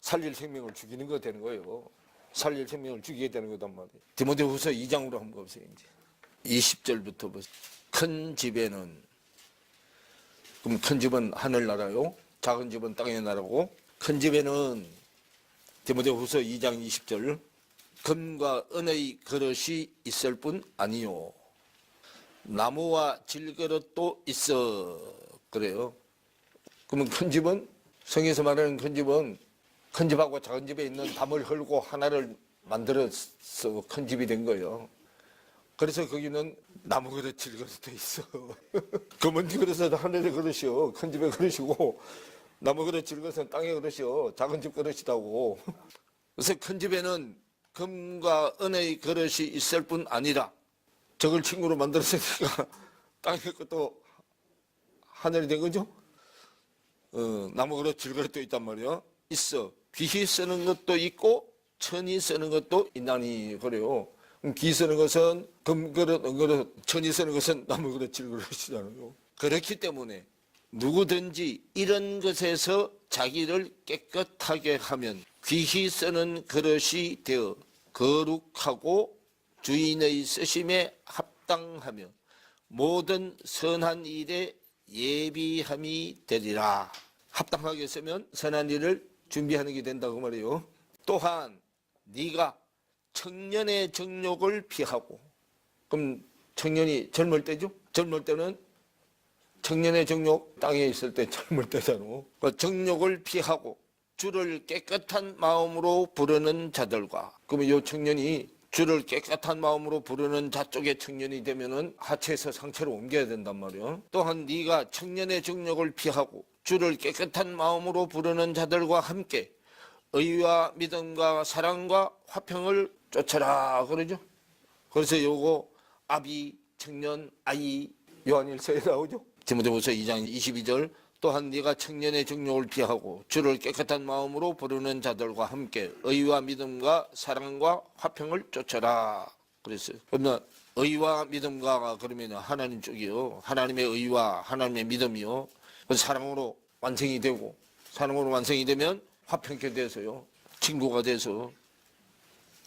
살릴 생명을 죽이는 거 되는 거예요. 살릴 생명을 죽이게 되는 거단 말이에요. 디모데후서 2장으로 한번 보세요. 이제 20절부터 보세요. 큰 집에는, 그럼 큰 집은 하늘나라요, 작은 집은 땅의 나라고. 큰 집에는 디모데후서 2장 20절, 금과 은의 그릇이 있을 뿐 아니요 나무와 질그릇도 있어 그래요. 그러면 큰 집은, 성에서 말하는 큰 집은 큰 집하고 작은 집에 있는 담을 헐고 하나를 만들어서 큰 집이 된 거예요. 그래서 거기는 나무 그릇 질그릇 돼 있어. 검은 그릇은 하늘의 그릇이요. 큰 집의 그릇이고 나무 그릇 질그릇은 땅의 그릇이요. 작은 집 그릇이다고. 그래서 큰 집에는 금과 은의 그릇이 있을 뿐 아니라 저걸 친구로 만들었으니까 땅의 것도 하늘이 된 거죠. 나무 그릇 질그릇도 있단 말이야. 있어. 귀히 쓰는 것도 있고 천이 쓰는 것도 있나니 그래요. 귀 쓰는 것은 금그릇, 은그릇, 천이 쓰는 것은 나무 그릇, 질그릇이잖아요. 그렇기 때문에 누구든지 이런 것에서 자기를 깨끗하게 하면 귀히 쓰는 그릇이 되어 거룩하고 주인의 쓰심에 합당하며 모든 선한 일에 예비함이 되리라. 합당하게 쓰면 선한 일을 준비하는 게 된다고 말이에요. 또한 네가 청년의 정욕을 피하고, 그럼 청년이 젊을 때죠? 젊을 때는 청년의 정욕, 땅에 있을 때 젊을 때잖아. 정욕을 피하고 주를 깨끗한 마음으로 부르는 자들과, 그러면 이 청년이 주를 깨끗한 마음으로 부르는 자 쪽의 청년이 되면은 하체에서 상체로 옮겨야 된단 말이야. 또한 네가 청년의 정욕을 피하고 주를 깨끗한 마음으로 부르는 자들과 함께 의와 믿음과 사랑과 화평을 쫓아라 그러죠. 그래서 요거 아비, 청년, 아이 요한일서에 나오죠. 디모데후서 2장 22절 또한 네가 청년의 정욕을 피하고 주를 깨끗한 마음으로 부르는 자들과 함께 의와 믿음과 사랑과 화평을 쫓아라 그랬어요. 그러면 의와 믿음과 그러면 하나님 쪽이요. 하나님의 의와 하나님의 믿음이요. 사랑으로 완성이 되고 사랑으로 완성이 되면 화평케 돼서요. 친구가 돼서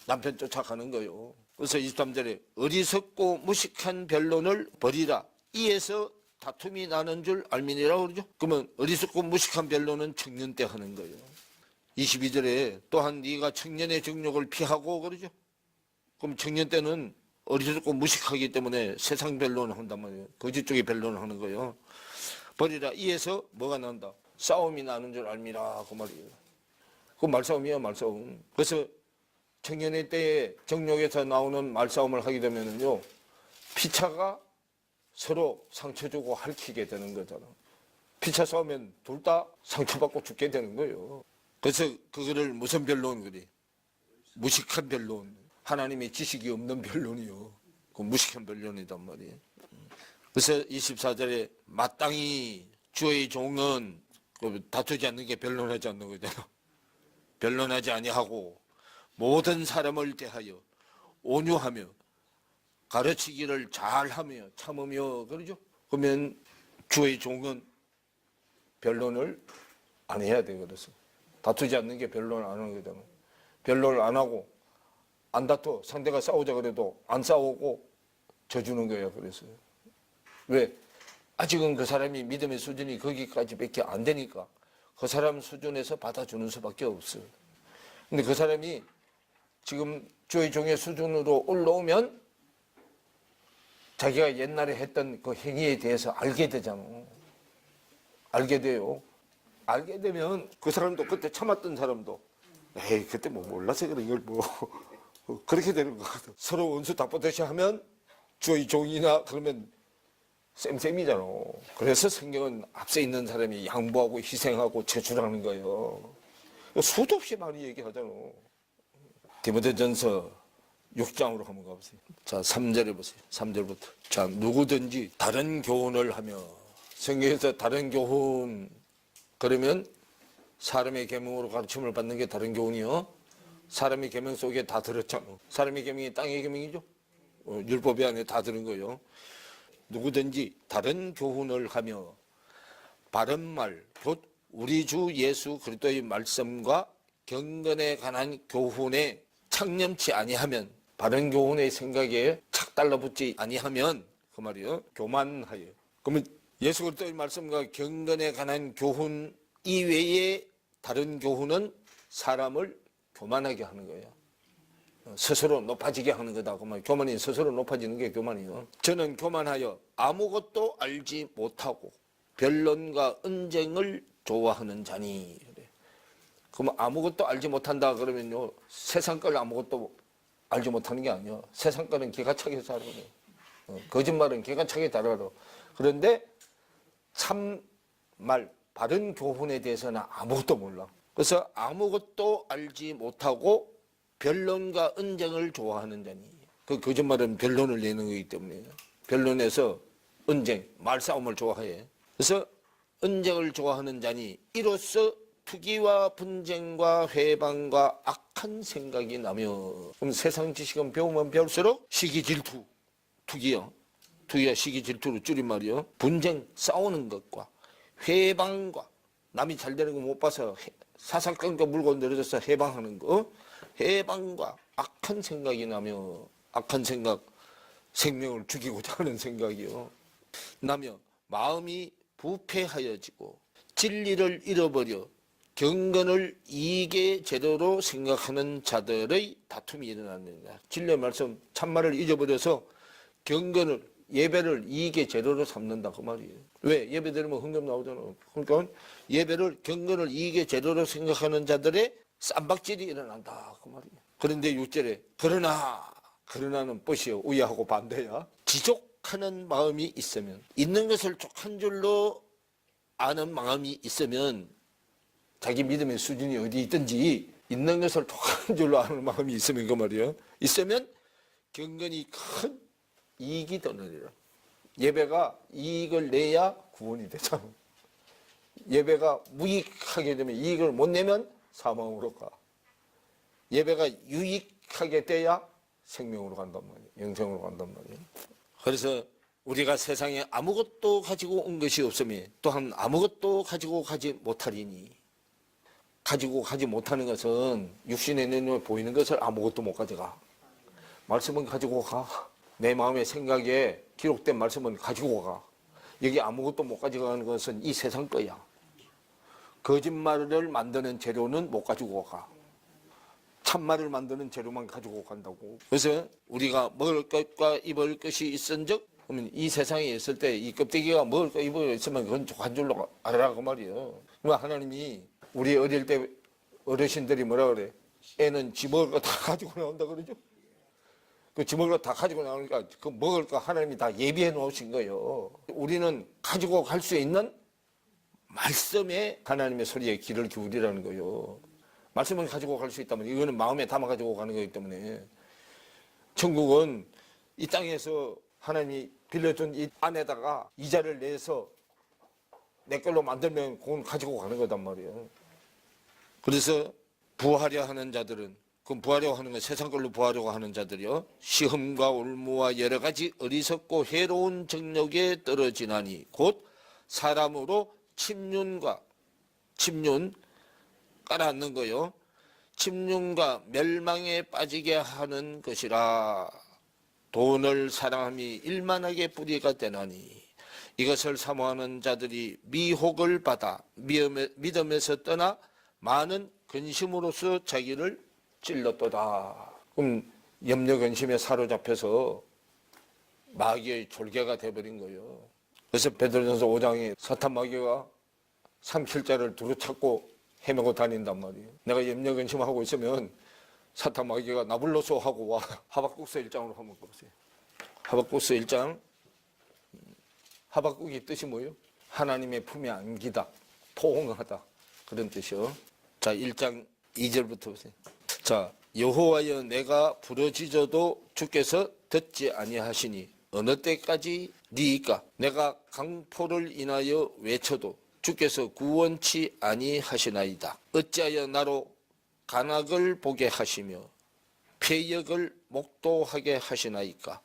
남편 쫓아가는 거예요. 그래서 23절에 어리석고 무식한 변론을 버리라. 이에서 다툼이 나는 줄 알미니라 그러죠. 그러면 어리석고 무식한 변론은 청년 때 하는 거예요. 22절에 또한 네가 청년의 정욕을 피하고 그러죠. 그럼 청년 때는 어리석고 무식하기 때문에 세상 변론을 한단 말이에요. 거짓 쪽에 변론을 하는 거예요. 버리라. 이에서 뭐가 난다? 싸움이 나는 줄 알미라 그 말이에요. 그 말싸움이야 말싸움. 그래서 청년의 때에 정욕에서 나오는 말싸움을 하게 되면은요 피차가 서로 상처 주고 핥히게 되는 거잖아. 피차 싸우면 둘 다 상처받고 죽게 되는 거예요. 그래서 그거를 무슨 변론 그래? 무식한 변론. 하나님의 지식이 없는 변론이요. 그 무식한 변론이단 말이에요. 그래서 24절에 마땅히 주의 종은 다투지 않는 게 변론하지 않는 거잖아. 변론하지 아니하고 모든 사람을 대하여 온유하며 가르치기를 잘하며 참으며 그러죠. 그러면 주의 종은 변론을 안 해야 돼. 그래서 다투지 않는 게 변론을 안 하는 거잖아. 변론을 안 하고 안 다투 상대가 싸우자 그래도 안 싸우고 져주는 거예요. 그래서 왜? 아직은 그 사람이 믿음의 수준이 거기까지밖에 안 되니까 그 사람 수준에서 받아주는 수밖에 없어요. 근데 그 사람이 지금 주의 종의 수준으로 올라오면 자기가 옛날에 했던 그 행위에 대해서 알게 되잖아. 알게 돼요. 알게 되면 그 사람도 그때 참았던 사람도 에이 그때 뭐 몰라서 그래 이걸 뭐 그렇게 되는 거거든. 서로 원수 닭보듯이 하면 주의 종이나 그러면 쌤쌤이잖아. 그래서 성경은 앞서 있는 사람이 양보하고 희생하고 제출하는 거예요. 수도 없이 많이 얘기하잖아. 디모데전서 6장으로 한번 가보세요. 자, 3절에 보세요. 3절부터. 자, 누구든지 다른 교훈을 하며, 성경에서 다른 교훈, 그러면 사람의 계명으로 가르침을 받는 게 다른 교훈이요. 사람의 계명 속에 다 들었잖아. 사람의 계명이 땅의 계명이죠. 율법이 안에 다 들은 거예요. 누구든지 다른 교훈을 하며 바른 말, 곧 우리 주 예수 그리스도의 말씀과 경건에 관한 교훈에 창념치 아니하면, 바른 교훈의 생각에 착 달라붙지 아니하면 그 말이요. 교만하여. 그러면 예수 그리스도의 말씀과 경건에 관한 교훈 이외에 다른 교훈은 사람을 교만하게 하는 거예요. 스스로 높아지게 하는 거다. 그 말. 교만이 스스로 높아지는 게 교만이요. 저는 교만하여 아무것도 알지 못하고 변론과 언쟁을 좋아하는 자니. 그럼 아무것도 알지 못한다 그러면요 세상 걸 아무것도 알지 못하는 게 아니야. 세상 거는 기가 차게 잘 알아. 거짓말은 기가 차게 잘 알아. 그런데 참말, 바른 교훈에 대해서는 아무것도 몰라. 그래서 아무것도 알지 못하고 변론과 언쟁을 좋아하는 자니, 그 거짓말은 변론을 내는 거기 때문에 변론에서 언쟁, 말싸움을 좋아해. 그래서 언쟁을 좋아하는 자니 이로써 투기와 분쟁과 회방과 악한 생각이 나며, 그럼 세상 지식은 배우면 배울수록 시기 질투, 투기요. 투기가 시기 질투로 줄임말이요. 분쟁, 싸우는 것과 회방과 남이 잘 되는 거 못 봐서 사살건거 물건 내려져서 해방하는 거, 해방과 악한 생각이 나며, 악한 생각, 생명을 죽이고자 하는 생각이요. 나며 마음이 부패하여지고 진리를 잃어버려 경건을 이익의 재료로 생각하는 자들의 다툼이 일어납니다. 진리의 말씀, 참말을 잊어버려서 경건을, 예배를 이익의 재료로 삼는다 그 말이에요. 왜? 예배 드리면 흥금 나오잖아. 그러니까 예배를, 경건을 이익의 재료로 생각하는 자들의 쌈박질이 일어난다 그 말이에요. 그런데 6절에 그러나는 뻗이요, 우야하고 반대야. 지족하는 마음이 있으면, 있는 것을 족한 줄로 아는 마음이 있으면, 자기 믿음의 수준이 어디 있든지 있는 것을 족한 줄로 아는 마음이 있으면 그 말이에요. 있으면 경건이 큰 이익이 되느니라. 예배가 이익을 내야 구원이 되잖아. 예배가 무익하게 되면, 이익을 못 내면 사망으로 가. 예배가 유익하게 돼야 생명으로 간단 말이에요. 영생으로 간단 말이에요. 그래서 우리가 세상에 아무것도 가지고 온 것이 없으면 또한 아무것도 가지고 가지 못하리니, 가지고 가지 못하는 것은 육신의 눈에 보이는 것을 아무것도 못 가져가. 말씀은 가지고 가. 내 마음의 생각에 기록된 말씀은 가지고 가. 여기 아무것도 못 가져가는 것은 이 세상 거야. 거짓말을 만드는 재료는 못 가지고 가. 참말을 만드는 재료만 가지고 간다고. 그래서 우리가 먹을 것과 입을 것이 있은즉, 그러면 이 세상에 있을 때 이 껍데기가 먹을 것, 입을 것 있으면 그건 족한 줄로 알아라 그 말이에요. 그러면 하나님이 우리 어릴 때 어르신들이 뭐라 그래? 애는 지 먹을 거 다 가지고 나온다 그러죠? 그 지 먹을 거 다 가지고 나오니까 그 먹을 거 하나님이 다 예비해 놓으신 거예요. 우리는 가지고 갈 수 있는 말씀에 하나님의 소리에 귀를 기울이라는 거예요. 말씀을 가지고 갈 수 있다면, 이거는 마음에 담아 가지고 가는 거기 때문에, 천국은 이 땅에서 하나님이 빌려준 이 안에다가 이자를 내서 내 걸로 만들면 그건 가지고 가는 거단 말이에요. 그래서 부하려 하는 자들은, 그럼 부하려고 하는 건 세상 걸로 부하려고 하는 자들이요, 시험과 올무와 여러 가지 어리석고 해로운 정욕에 떨어지나니 곧 사람으로 침륜 깔아앉는 거요, 침륜과 멸망에 빠지게 하는 것이라. 돈을 사랑함이 일만하게 뿌리가 되나니 이것을 사모하는 자들이 미혹을 받아 믿음에서 떠나 많은 근심으로서 자기를 찔렀도다. 그럼 염려 근심에 사로잡혀서 마귀의 졸개가 돼버린 거예요. 그래서 베드로전서 5장에 사탄 마귀가 삼킬자를 두루 찾고 헤매고 다닌단 말이에요. 내가 염려 근심하고 있으면 사탄 마귀가 나불로소 하고 와. 하박국서 1장으로 한번 보세요. 하박국서 1장. 하박국의 뜻이 뭐예요? 하나님의 품에 안기다, 포옹하다, 그런 뜻이요. 자, 1장 2절부터 보세요. 자, 여호와여 내가 부르짖어도 주께서 듣지 아니하시니 어느 때까지 니이까? 내가 강포를 인하여 외쳐도 주께서 구원치 아니하시나이다. 어찌하여 나로 간악을 보게 하시며 폐역을 목도하게 하시나이까?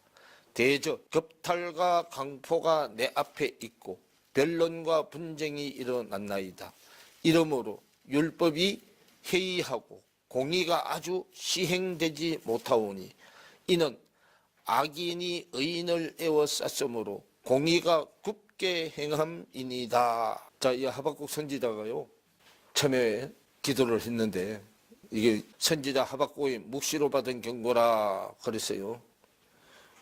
대저 겁탈과 강포가 내 앞에 있고 변론과 분쟁이 일어났나이다. 이러므로 율법이 해이하고 공의가 아주 시행되지 못하오니 이는 악인이 의인을 에워쌌으므로 공의가 굽게 행함이니이다. 자, 이 하박국 선지자가요, 처음에 기도를 했는데 이게 선지자 하박국의 묵시로 받은 경고라 그랬어요.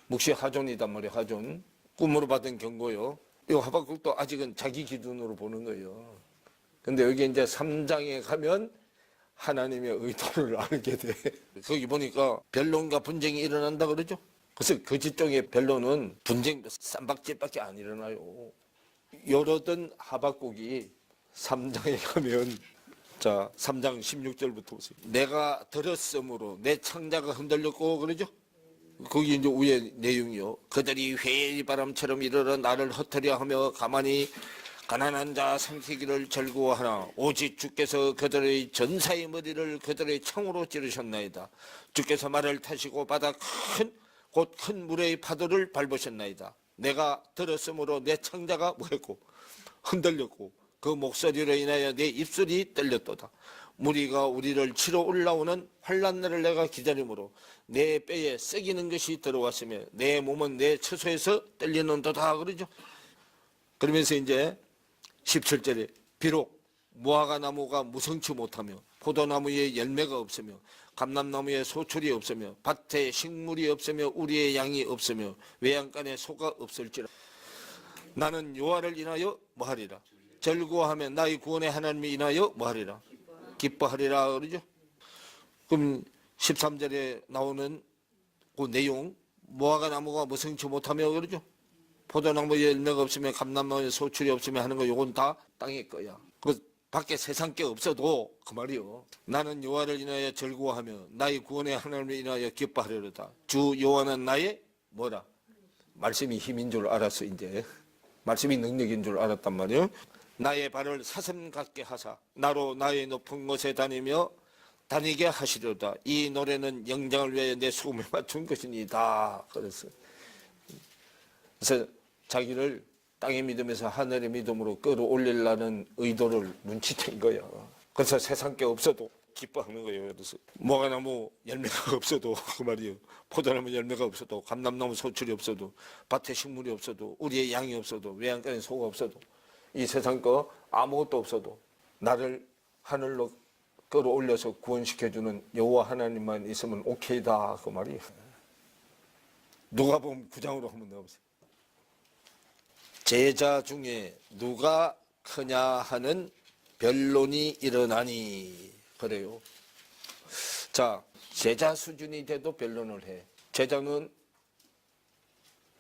묵시 하존이단 말이에요. 하존. 꿈으로 받은 경고요. 이 하박국도 아직은 자기 기준으로 보는 거예요. 근데 여기 이제 3장에 가면 하나님의 의도를 알게 돼. 거기 보니까 변론과 분쟁이 일어난다 그러죠. 그래서 거짓 종의 변론은 분쟁 쌈박질밖에 안 일어나요. 요러던 하박국이 3장에 가면 자 3장 16절부터 보세요. 내가 들었으므로 내 창자가 흔들렸고 그러죠. 거기 이제 위에 내용이요. 그들이 회의 바람처럼 이르러 나를 흩으려 하며 가만히 가난한 자 삼키기를 즐거워하나 오직 주께서 그들의 전사의 머리를 그들의 창으로 찌르셨나이다. 주께서 말을 타시고 바다 곧 큰 물의 파도를 밟으셨나이다. 내가 들었으므로 내 창자가 뭐했고 흔들렸고 그 목소리로 인하여 내 입술이 떨렸도다. 무리가 우리를 치러 올라오는 환난 날을 내가 기다림으로 내 뼈에 썩이는 것이 들어왔으며 내 몸은 내 처소에서 떨리는도다 그러죠. 그러면서 이제 17절에 비록 무화과 나무가 무성치 못하며 포도나무에 열매가 없으며 감람나무에 소출이 없으며 밭에 식물이 없으며 우리의 양이 없으며 외양간에 소가 없을지라 나는 여호와를 인하여 뭐하리라 즐거워하며 나의 구원의 하나님을 인하여 뭐하리라 기뻐하리라 그러죠. 그럼 13절에 나오는 그 내용 무화과 나무가 무성치 못하며 그러죠. 포도나무에 열매가 없으면 감람나무에 소출이 없으면 하는 거 요건 다 땅의 거야. 그 밖에 세상 게 없어도 그 말이요. 나는 여호와를 인하여 즐거워하며 나의 구원의 하나님을 인하여 기뻐하리로다. 주 여호와는 나의 뭐라? 말씀이 힘인 줄 알았어 이제. 말씀이 능력인 줄 알았단 말이에요. 나의 발을 사슴 같게 하사 나로 나의 높은 곳에 다니게 하시려다. 이 노래는 영장을 위하여 내 수금에 맞춘 것이니다. 그래서 자기를 땅의 믿음에서 하늘의 믿음으로 끌어올리려는 의도를 눈치챈 거야. 그래서 세상 게 없어도 기뻐하는 거예요. 그래서 무화과나무 열매가 없어도 그 말이에요. 포도나무 열매가 없어도 감람나무 소출이 없어도 밭에 식물이 없어도 우리의 양이 없어도 외양간에 소가 없어도 이 세상 거 아무것도 없어도 나를 하늘로 끌어올려서 구원시켜주는 여호와 하나님만 있으면 오케이다 그 말이에요. 누가복음 9장으로 한번 넣어보세요. 제자 중에 누가 크냐 하는 변론이 일어나니 그래요. 자, 제자 수준이 돼도 변론을 해. 제자는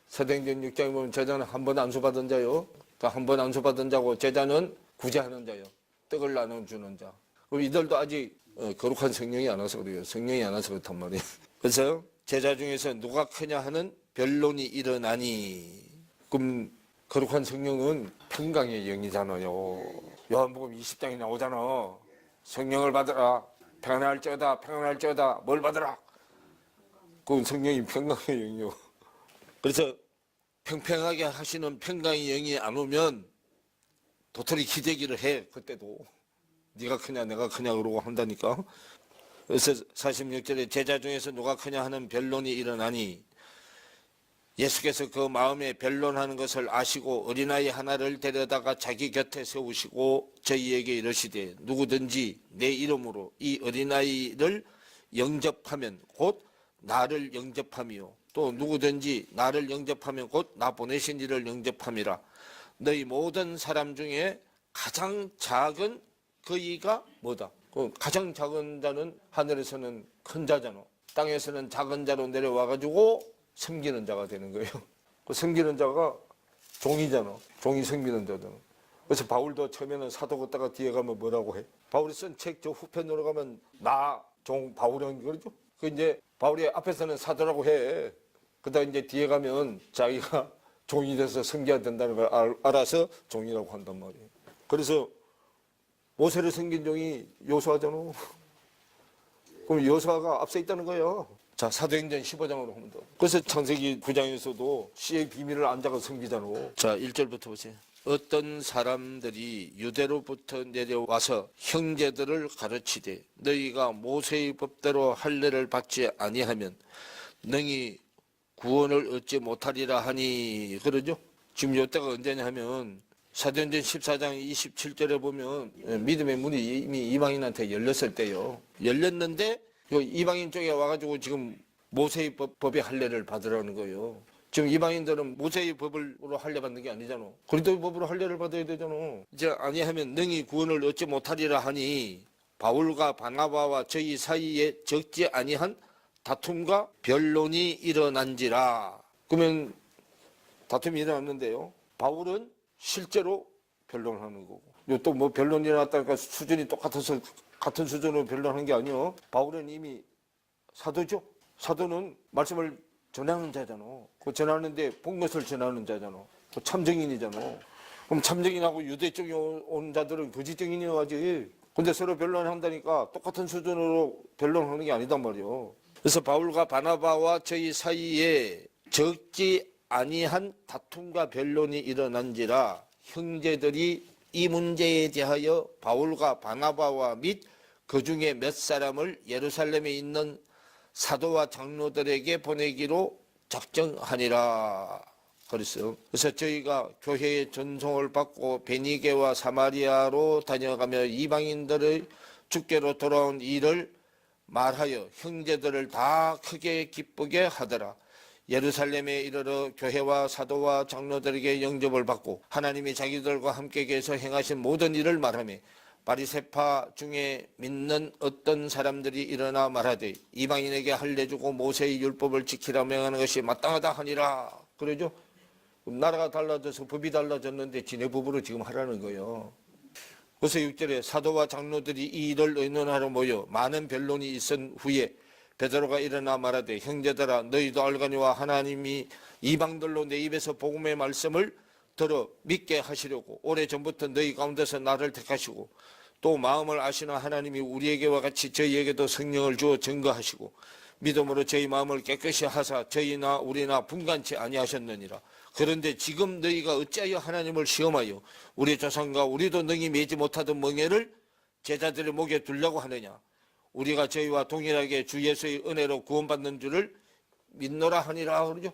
사도행전 6장에 보면 제자는 한 번 안수받은 자요. 한 번 안수받은 자고 제자는 구제하는 자요. 떡을 나눠주는 자. 그럼 이들도 아직 거룩한 성령이 안 와서 그래요. 성령이 안 와서 그렇단 말이에요. 그래서 제자 중에서 누가 크냐 하는 변론이 일어나니 그럼 거룩한 성령은 평강의 영이잖아요. 요한복음 20장에 나오잖아. 성령을 받으라. 평안할지어다. 뭘 받으라? 그건 성령이 평강의 영이요. 그래서 평평하게 하시는 평강의 영이 안 오면 도토리 기대기를 해. 그때도. 네가 크냐 내가 크냐 그러고 한다니까. 그래서 46절에 제자 중에서 누가 크냐 하는 변론이 일어나니 예수께서 그 마음에 변론하는 것을 아시고 어린아이 하나를 데려다가 자기 곁에 세우시고 저희에게 이르시되 누구든지 내 이름으로 이 어린아이를 영접하면 곧 나를 영접함이요 또 누구든지 나를 영접하면 곧 나 보내신 이를 영접함이라. 너희 모든 사람 중에 가장 작은 그이가 뭐다? 가장 작은 자는 하늘에서는 큰 자잖아. 땅에서는 작은 자로 내려와가지고 섬기는 자가 되는 거예요. 그 섬기는 자가 종이잖아. 종이 섬기는 자잖아. 그래서 바울도 처음에는 사도 걷다가 뒤에 가면 뭐라고 해? 바울이 쓴 책 저 후편으로 가면 나 종 바울은 그러죠. 그 이제 바울이 앞에서는 사도라고 해. 그러다 이제 뒤에 가면 자기가 종이 돼서 섬겨야 된다는 걸 알아서 종이라고 한단 말이에요. 그래서 모세를 섬긴 종이 여호수아잖아. 그럼 여호수아가 앞서 있다는 거예요. 자, 사도행전 15장으로 하면 돼. 그래서 창세기 9장에서도 씨의 비밀을 안 자가 섬기잖아. 자, 1절부터 보세요. 어떤 사람들이 유대로부터 내려와서 형제들을 가르치되 너희가 모세의 법대로 할례를 받지 아니하면 너희 구원을 얻지 못하리라 하니 그러죠. 지금 이때가 언제냐 하면 사도행전 14장 27절에 보면 믿음의 문이 이미 이방인한테 열렸을 때요. 열렸는데 이방인 쪽에 와가지고 지금 모세의 법의 할례를 받으라는 거예요. 지금 이방인들은 모세의 법으로 할례 받는 게 아니잖아. 그리스도의 법으로 할례를 받아야 되잖아. 이제 아니하면 능히 구원을 얻지 못하리라 하니 바울과 바나바와 저희 사이에 적지 아니한 다툼과 변론이 일어난지라. 그러면 다툼이 일어났는데요. 바울은 실제로 변론하는 거고, 또 뭐 변론이 일어났다니까 수준이 똑같아서 같은 수준으로 변론한 게 아니요. 바울은 이미 사도죠. 사도는 말씀을 전하는 자잖아. 그 전하는데 본 것을 전하는 자잖아. 그 참정인이잖아. 그럼 참정인하고 유대 쪽에 온 자들은 거짓 증인이어야지. 근데 서로 변론한다니까 똑같은 수준으로 변론하는 게 아니단 말이요. 그래서 바울과 바나바와 저희 사이에 적지 아니한 다툼과 변론이 일어난지라 형제들이 이 문제에 대하여 바울과 바나바와 및 그 중에 몇 사람을 예루살렘에 있는 사도와 장로들에게 보내기로 작정하니라. 그랬어요. 그래서 저희가 교회의 전송을 받고 베니게와 사마리아로 다녀가며 이방인들의 주께로 돌아온 일을 말하여 형제들을 다 크게 기쁘게 하더라. 예루살렘에 이르러 교회와 사도와 장로들에게 영접을 받고 하나님이 자기들과 함께 계셔 행하신 모든 일을 말하며 바리새파 중에 믿는 어떤 사람들이 일어나 말하되 이방인에게 할례주고 모세의 율법을 지키라 명하는 것이 마땅하다 하니라. 그러죠. 나라가 달라져서 법이 달라졌는데 지네 법으로 지금 하라는 거예요. 그래서 6절에 사도와 장로들이 이 일을 의논하러 모여 많은 변론이 있은 후에 베드로가 일어나 말하되 형제들아 너희도 알거니와 하나님이 이방들로 내 입에서 복음의 말씀을 들어 믿게 하시려고 오래전부터 너희 가운데서 나를 택하시고 또 마음을 아시는 하나님이 우리에게와 같이 저희에게도 성령을 주어 증거하시고 믿음으로 저희 마음을 깨끗이 하사 저희나 우리나 분간치 아니하셨느니라. 그런데 지금 너희가 어찌하여 하나님을 시험하여 우리 조상과 우리도 능히 매지 못하던 멍에를 제자들의 목에 두려고 하느냐. 우리가 저희와 동일하게 주 예수의 은혜로 구원받는 줄을 믿노라 하니라. 그러죠.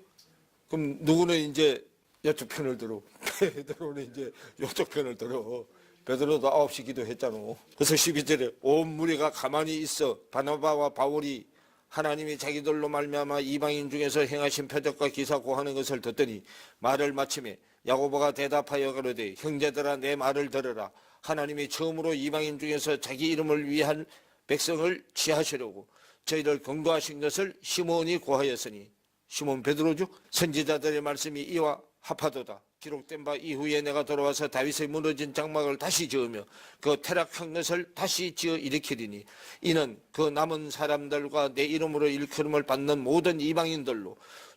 그럼 누구는 이제 이쪽 편을 들어. 베드로는 이제 이쪽 편을 들어. 베드로도 9시 기도했잖아. 그래서 12절에 온 무리가 가만히 있어 바나바와 바울이 하나님이 자기들로 말미암아 이방인 중에서 행하신 표적과 기사 고하는 것을 듣더니 말을 마치매 야고보가 대답하여 가로되 형제들아 내 말을 들으라. 하나님이 처음으로 이방인 중에서 자기 이름을 위한 백성을 취하시려고 저희를 경고하신 것을 시몬이 고하였으니 시몬 베드로죠. 선지자들의 말씀이 이와 합하도다. 기록된 바 이후에 내가 돌아와서 다윗의 무너진 장막을 다시 지으며 그 퇴락한 것을 다시 지어 일으키리니 이는 그 남은 사람들과 내 이름으로 일컬음을 받는 모든 이방인들로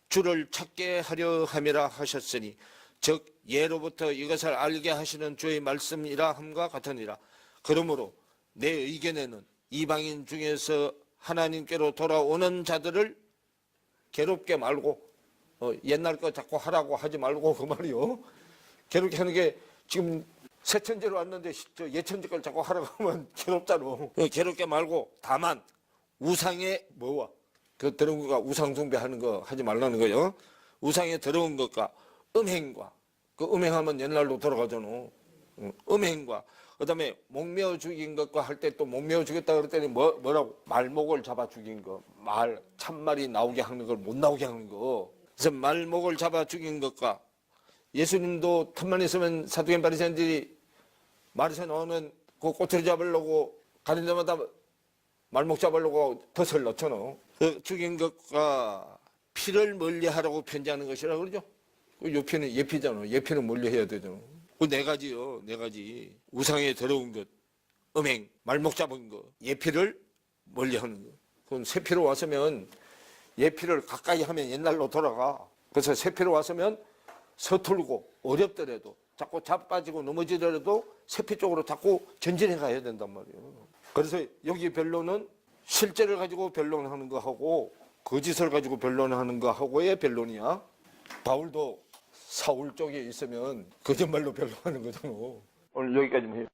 주를 찾게 하려 함이라 하셨으니 즉 예로부터 이것을 알게 하시는 주의 말씀이라 함과 같으니라. 그러므로 내 의견에는 이방인 중에서 하나님께로 돌아오는 자들을 괴롭게 말고 옛날 거 자꾸 하라고 하지 말고 그 말이요. 괴롭게 하는 게 지금 새천지로 왔는데 예천지 걸 자꾸 하라고 하면 괴롭잖아. 괴롭게 말고 다만 우상에 뭐와 그 더러운 것과 우상 숭배하는 거 하지 말라는 거요. 우상에 더러운 것과 음행과 그 음행하면 옛날로 돌아가잖아. 음행과 그다음에 목매어 죽인 것과 할 때 또 목매어 죽였다 그랬더니 뭐라고 말목을 잡아 죽인 거, 참말이 나오게 하는 걸 못 나오게 하는 거. 그래서 말목을 잡아 죽인 것과 예수님도 틈만 있으면 사두개인 바리새인들이 말에서 나오는 그 꼬투리 잡으려고 가는 데마다 말목 잡으려고 덫을 넣잖아. 그 죽인 것과 피를 멀리하라고 편지하는 것이라 그러죠. 그 요피는 예피잖아. 예피는 멀리해야 되잖아. 그 네 가지요. 네 가지. 우상에 더러운 것, 음행, 말목 잡은 것, 예피를 멀리하는 것. 그건 세피로 왔으면 예피를 가까이 하면 옛날로 돌아가. 그래서 세피로 왔으면 서툴고 어렵더라도 자꾸 자빠지고 넘어지더라도 세피 쪽으로 자꾸 전진해 가야 된단 말이에요. 그래서 여기 변론은 실제를 가지고 변론하는 거하고 거짓을 가지고 변론하는 거하고의 변론이야. 바울도 사울 쪽에 있으면 거짓말로 변론하는 거잖아. 오늘 여기까지만 해요.